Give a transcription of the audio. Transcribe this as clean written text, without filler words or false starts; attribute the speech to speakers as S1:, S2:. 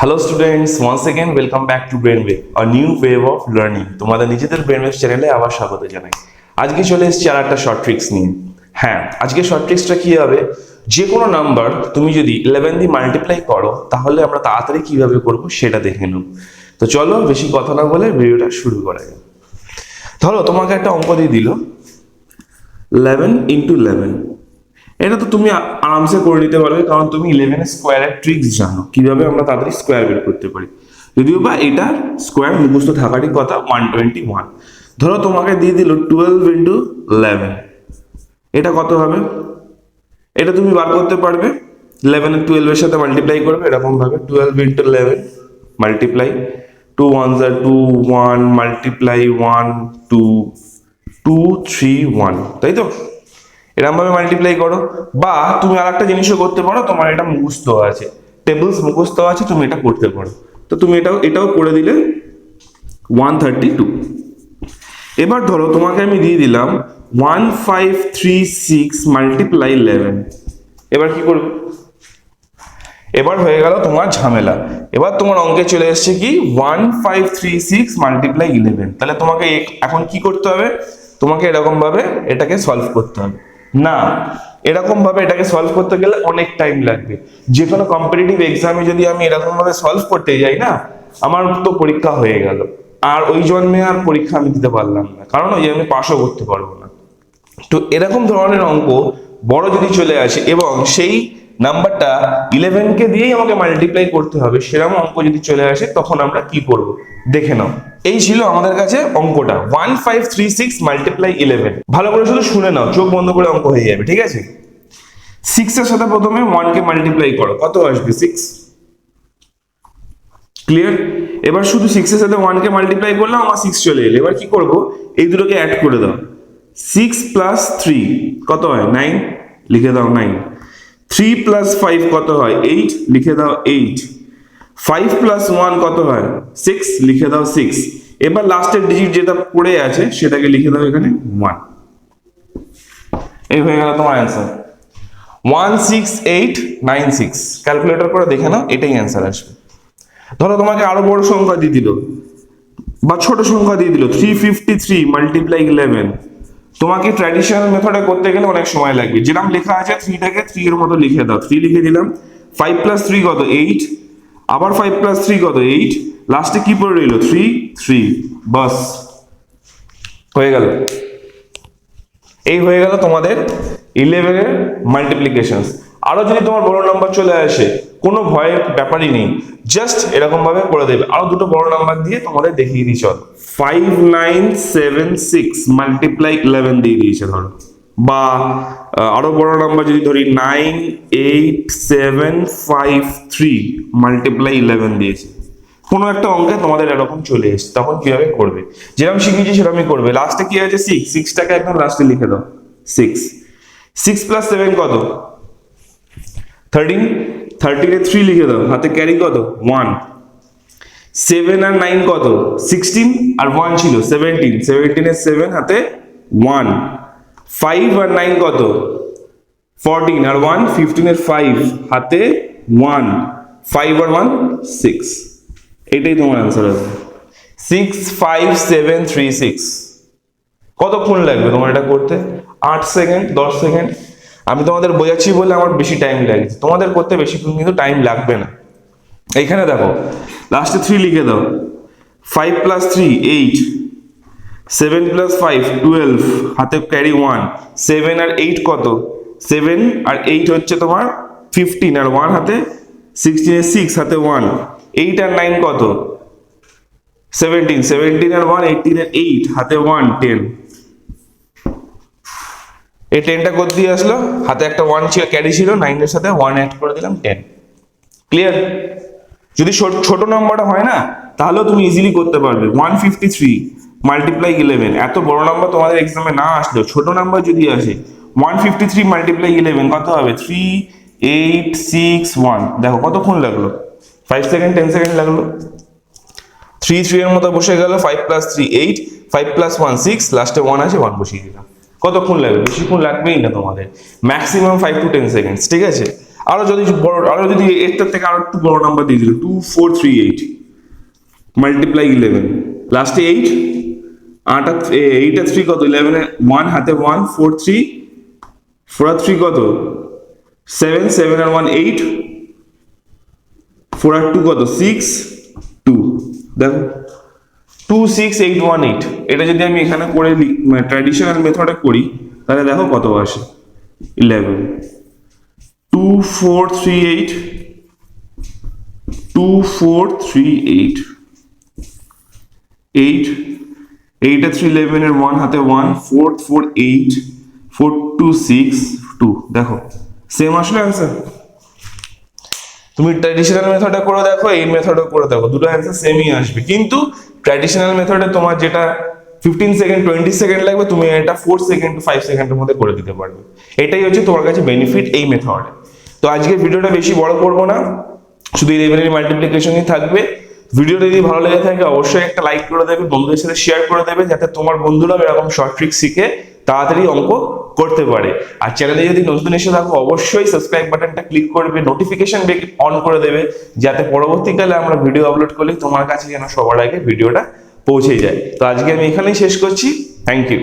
S1: Hello students, once again welcome back to BRAINWAVE, a new wave of learning. তোমাদের নিজেদের BRAINWAVE চ্যানেলে আবার স্বাগত জানাই। আজকে চলে এসেছি আর একটা শর্ট ট্রিক্স নিয়ে। হ্যাঁ, আজকে শর্ট ট্রিক্সটা কি হবে, যে কোনো নাম্বার তুমি যদি 11 দিয়ে মাল্টিপ্লাই করো তাহলে আমরা তাড়াতাড়ি কিভাবে করব সেটা দেখে নেব। তো চলো বেশি কথা না বলে ভিডিওটা শুরু করা যাক। ধরো তোমাকে একটা অঙ্ক দিয়ে দিল 11 into 11। এটা তো তুমি আরামসে করে নিতে পারবে, কারণ তুমি 11 স্কোয়ারের ট্রিক্স জানো, কিভাবে আমরা তাড়াতাড়ি স্কোয়ার বের করতে পারি। যদিও বা এটার স্কোয়ার মুখস্থ থাকারই কথা 121। ধরো তোমাকে দিয়ে দিল 12 into 11, এটা কত হবে? এটা তুমি বার করতে পারবে, 11 এর 12 এর সাথে মাল্টিপ্লাই করবে এরকম ভাবে, 12 into 11 multiply 2 1s are 2 1 multiply 1 2 2 3 1, তাই তো? এরকম ভাবে মাল্টিপ্লাই করো। বা তুমি আরেকটা জিনিসও করতে পারো, তোমার এটা মুখস্থ আছে, টেবিলস মুখস্থ আছে, তুমি এটা করতে পারো। তো তুমি এটাও করে দিলে 132। এবার ধরো তোমাকে আমি দিয়ে দিলাম 1536 মাল্টিপ্লাই 11। এবার কি করবে? এবার হয়ে গেল তোমার ঝামেলা। এবার তোমার অঙ্কে চলে এসছে কি 1536 মাল্টিপ্লাই 11। তাহলে তোমাকে এখন কি করতে হবে? তোমাকে এরকম ভাবে এটাকে সলভ করতে হবে। না, এরকম ভাবে এটাকে সলভ করতে গেলে অনেক টাইম লাগবে। যে কোনো কম্পিটিটিভ এক্সামে যদি আমি এরকম ভাবে সলভ করতে যাই না, আমার তো পরীক্ষা হয়ে গেল, আর ওই জন্মে আর পরীক্ষা আমি দিতে পারলাম না, কারণ ওই আমি পাসও করতে পারবো না। তো এরকম ধরনের অঙ্ক বড় যদি চলে আসে এবং সেই নাম্বারটা 11 কে দিয়েই আমাকে মাল্টিপ্লাই করতে হবে, সেরকম অঙ্ক যদি চলে আসে তখন আমরা কি করব দেখে নাও। এই ছিল আমাদের কাছে অঙ্কটা 1536 মাল্টিপ্লাই 11। ভালো করে শুধু শুনে নাও, চোখ বন্ধ করে অঙ্ক হয়ে যাবে, ঠিক আছে? 6 এর সাথে প্রথমে 1 কে মাল্টিপ্লাই করো, কত আসবে? 6। ক্লিয়ার? এবার শুধু 6 এর সাথে 1 কে মাল্টিপ্লাই করলাম, আমার 6 চলে এলো। এবার কি করব? এই দুটোকে অ্যাড করে দাও। 6 প্লাস 3 কত হয়? 9, লিখে দাও 9। 3 প্লাস 5 কত হয়? 8, লিখে দাও 8। 5 প্লাস 1 কত হয়? 6, লিখে দাও 6। এবার লাস্টের ডিজিট যেটা পড়ে আছে সেটাকে লিখে দাও এখানে 1। এই হয়ে গেল তোমার অ্যান্সার 16896। ক্যালকুলেটর করে দেখে নাও, এটাই অ্যান্সার আসবে। ধরো তোমাকে আরো বড় সংখ্যা দিয়ে দিল বা ছোট সংখ্যা দিয়ে দিল 353 মাল্টিপ্লাই 11। তোমাকে ট্র্যাডিশনাল মেথডে করতে গেলে অনেক সময় লাগবে। যেরকম লেখা আছে 3টাকে 3 এর মতো লিখে দাও। 3 লিখে দিলাম। 5 প্লাস 3 কত? 8। আবার 5 প্লাস 3 কত? 8। লাস্টে কি পড়ে রইল? 3। বাস হয়ে গেল। এই হয়ে গেল তোমাদের 11 এর মাল্টিপ্লিকেশন। আরো যদি তোমার বড় নাম্বার চলে আসে, কোনো ভয়ের ব্যাপারই নেই, জাস্ট এরকম ভাবে করে দেবে। আরো দুটো বড় নাম্বার দিয়ে তোমাদের দেখিয়ে দিই, চল। 5976 মাল্টিপ্লাই 11 দিয়ে দিয়েছে ধরো। বা আরো বড় নাম্বার যদি ধরি 98753 মাল্টিপ্লাই 11 দিয়েছে। কোনো একটা অঙ্কে তোমাদের এরকম চলে এসেছে, তখন কিভাবে করবে? যেরকম শিখেছি সেরকমই করবে। লাস্টে কি আছে? 6টাকে একদম লাস্টে লিখে দাও 6। 6 প্লাস 7 কত? 13। 13 এ 3 লিখে দাও, হাতে ক্যারি কত? 1। 7 আর 9 কত? 16 আর 1 ছিল 17। 17 এর 7 হাতে 1। 5 আর 9 কত? 14 আর 1 15 এর 5 হাতে 1। 5 আর 1 6। এটাই তোমার অ্যান্সার হবে 65736। কতক্ষণ লাগবে তোমার এটা করতে? 8 সেকেন্ড, 10 সেকেন্ড। আমি তোমাদের বোঝাচ্ছি বলে আমার বেশি টাইম লাগছে, তোমাদের করতে বেশিক্ষণ কিন্তু টাইম লাগবে না। এইখানে দেখো লাস্টে 3 লিখে দাও। 5 প্লাস 3 8। 7 প্লাস 5 12, হাতে ক্যারি 1। 7 আর 8 কত? 7 আর 8 হচ্ছে তোমার 15 আর 1 হাতে 16 এর 6 হাতে 1। 8 আর 9 কত? 17। 17 আর 1 18 এর 8 হাতে 1 10। এই 10টা কত দিয়ে আসলো? হাতে একটা 1 ছিল, ক্যারি ছিল, 9 এর সাথে 1 অ্যাড করে দিলাম 10। ক্লিয়ার? যদি ছোট নাম্বারটা হয় না, তাহলেও তুমি ইজিলি করতে পারবে। 153 মাল্টিপ্লাই 11। এত বড় নাম্বার তোমাদের এক্সামে না আসলেও ছোট নাম্বার যদি আসে, 153 মাল্টিপ্লাই 11 কত হবে? 3861। দেখো কতক্ষণ লাগলো? 5 সেকেন্ড 10 সেকেন্ড লাগলো। 3 এর মতো বসে গেল। 5 প্লাস 3 8, 5 প্লাস 1 6, লাস্টে 1 আছে, 1 বসিয়ে দিলাম। কতক্ষণ লাগবে? বেশিক্ষণ লাগবেই না তোমাদের, ম্যাক্সিমাম 5 to 10 সেকেন্ডস, ঠিক আছে? আরো যদি এটার থেকে আরো একটু বড় নাম্বার দিয়ে দিল 2438 মাল্টিপ্লাই 11 লাস্টে 8 8 আর 3 কত 11 এ 1 হাতে 1 4 3 4 আর 3 কত 7 7 আর 1 8 4 আর 2 কত 6 2 দেখো 26818 এটা যদি আমি এখানে করে মানে ট্র্যাডিশনাল মেথডে করি তাহলে দেখো কত আসে 11 2438 2438 8 8 আর 3 11 এর 1 হাতে 1 4 4 8 4 2 6 2 দেখো সেম আসলে आंसर তুমি ট্র্যাডিশনাল মেথডে করে দেখো এই মেথডে করে দেখো দুটো आंसर সেমই আসবে কিন্তু ট্র্যাডিশনাল মেথডে তোমার যেটা 15 সেকেন্ড 20 সেকেন্ড লাগবে তুমি এটা 4 সেকেন্ড টু 5 সেকেন্ডের মধ্যে করে দিতে পারবে এটাই হচ্ছে তোমার কাছে বেনিফিট এই মেথডে তো আজকের ভিডিওটা বেশি বড় করব না শুধু 11 এর মাল্টিপ্লিকেশনই থাকবে ভিডিওটা যদি ভালো লেগে থাকে অবশ্যই একটা লাইক করে দেবে বন্ধুদের সাথে শেয়ার করে দেবে যাতে তোমার বন্ধুরা এরকম শর্ট ট্রিক শিখে তাড়াতাড়ি অঙ্ক করতে পারে আর চ্যানেলে যদি নতুন এসে থাকো অবশ্যই সাবস্ক্রাইব বাটনটা ক্লিক করবে নোটিফিকেশন বেল অন করে দেবে যাতে পরবর্তীকালে আমরা ভিডিও আপলোড করলে তোমার কাছে যেন সবার আগে ভিডিওটা পৌঁছে যায় তো আজকে আমি এখানেই শেষ করছি থ্যাংক ইউ